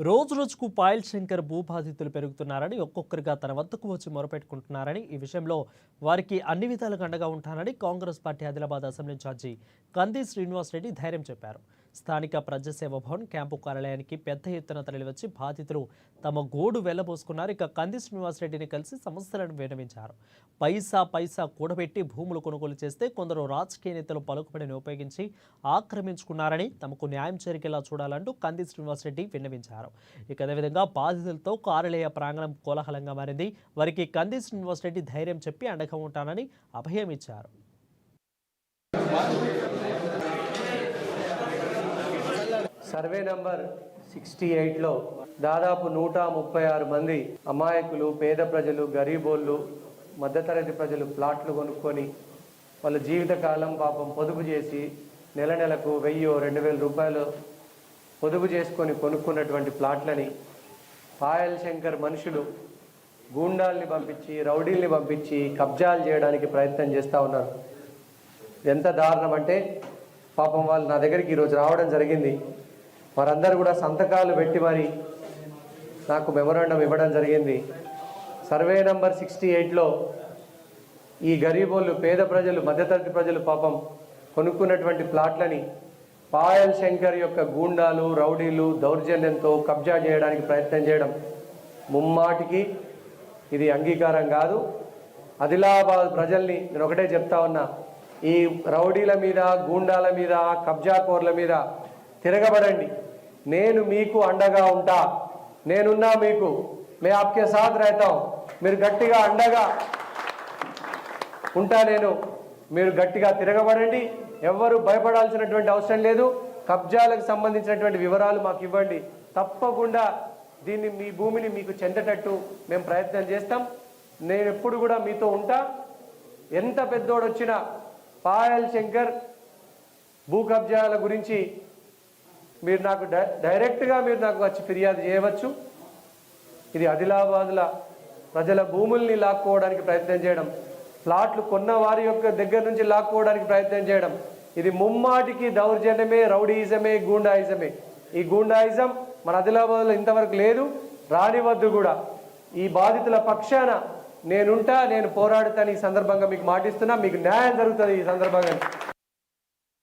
రోజు రోజుకు పాయల్ శంకర్ భూబాధితులు పెరుగుతున్నారని ఒక్కొక్కరిగా తన వద్దకు వచ్చి మొరపెట్టుకుంటున్నారని ఈ విషయంలో వారికి అన్ని విధాలుగా అండగా ఉంటానని Congress party Adilabad assembly in charge Kandi Srinivas Reddy ధైర్యం చెప్పారు. స్థానిక ప్రజాసేవ భవన్ క్యాంపు కార్యాలయానికి పెద్ద ఎత్తున తరలివచ్చి బాధితులు తమ గోడు వెళ్లబోసుకున్నారు. ఇక కంది శ్రీనివాస్ రెడ్డిని కలిసి సమస్యలను విన్నవించారు. పైసా కూడబెట్టి భూములు కొనుగోలు చేస్తే కొందరు రాజకీయ నేతలు పలుకుబడిని ఉపయోగించి ఆక్రమించుకున్నారని తమకు న్యాయం జరిగేలా చూడాలంటూ కంది శ్రీనివాస్ రెడ్డి విన్నవించారు. ఇక అదేవిధంగా బాధితులతో కార్యాలయ ప్రాంగణం కోలాహలంగా మారింది. వారికి కంది శ్రీనివాస్ రెడ్డి ధైర్యం చెప్పి అండగా ఉంటానని అభయం ఇచ్చారు. సర్వే నంబర్ 68లో దాదాపు 136 మంది అమాయకులు, పేద ప్రజలు, గరీబోళ్ళు, మధ్యతరగతి ప్రజలు ప్లాట్లు కొనుక్కొని వాళ్ళ జీవితకాలం పాపం పొదుపు చేసి నెలకు 1000-2000 రూపాయలు పొదుపు చేసుకొని కొనుక్కున్నటువంటి ప్లాట్లని పాయల్ శంకర్ మనుషులు గూండాల్ని పంపించి, రౌడీల్ని పంపించి కబ్జాలు చేయడానికి ప్రయత్నం చేస్తూ ఉన్నారు. ఎంత దారుణం అంటే పాపం వాళ్ళు నా దగ్గరికి ఈరోజు రావడం జరిగింది. వారందరూ కూడా సంతకాలు పెట్టి మరి నాకు మెమోరాండం ఇవ్వడం జరిగింది. సర్వే నంబర్ 68లో ఈ గరీబోళ్ళు, పేద ప్రజలు, మధ్యతరగతి ప్రజలు పాపం కొనుక్కున్నటువంటి ప్లాట్లని పాయల్ శంకర్ యొక్క గూండాలు, రౌడీలు దౌర్జన్యంతో కబ్జా చేయడానికి ప్రయత్నం చేయడం ముమ్మాటికి ఇది అంగీకారం కాదు. ఆదిలాబాద్ ప్రజల్ని నేను ఒకటే చెప్తా ఉన్నా, ఈ రౌడీల మీద, గూండాల మీద, కబ్జాకోర్ల మీద తిరగబడండి. నేను మీకు అండగా ఉంటా, నేనున్నా మీకు, మే ఆప్కే సాథ్ रहता हूं. మీరు గట్టిగా అండగా ఉంటా నేను. మీరు గట్టిగా తిరగబడండి. ఎవ్వరు భయపడాల్సినటువంటి అవసరం లేదు. కబ్జాలకు సంబంధించినటువంటి వివరాలు మాకు ఇవ్వండి. తప్పకుండా దీన్ని, మీ భూమిని మీకు చెందేటట్టు మేము ప్రయత్నం చేస్తాం. నేను ఎప్పుడు కూడా మీతో ఉంటా. ఎంత పెద్దోడొచ్చినా పాయల్ శంకర్ భూ కబ్జాల గురించి మీరు నాకు డైరెక్ట్గా మీరు నాకు వచ్చి ఫిర్యాదు చేయవచ్చు. ఇది ఆదిలాబాద్ల ప్రజల భూముల్ని లాక్కోవడానికి ప్రయత్నం చేయడం, ప్లాట్లు కొన్న వారి యొక్క దగ్గర నుంచి లాక్కోవడానికి ప్రయత్నం చేయడం, ఇది ముమ్మాటికి దౌర్జన్యమే, రౌడీయిజమే, గూండాయిజమే. ఈ గూండాయిజం మన ఆదిలాబాద్లో ఇంతవరకు లేదు, రానివద్దు కూడా. ఈ బాధితుల పక్షాన నేనుంటా, నేను పోరాడుతాను. ఈ సందర్భంగా మీకు మాటిస్తున్నా, మీకు న్యాయం జరుగుతుంది ఈ సందర్భంగా.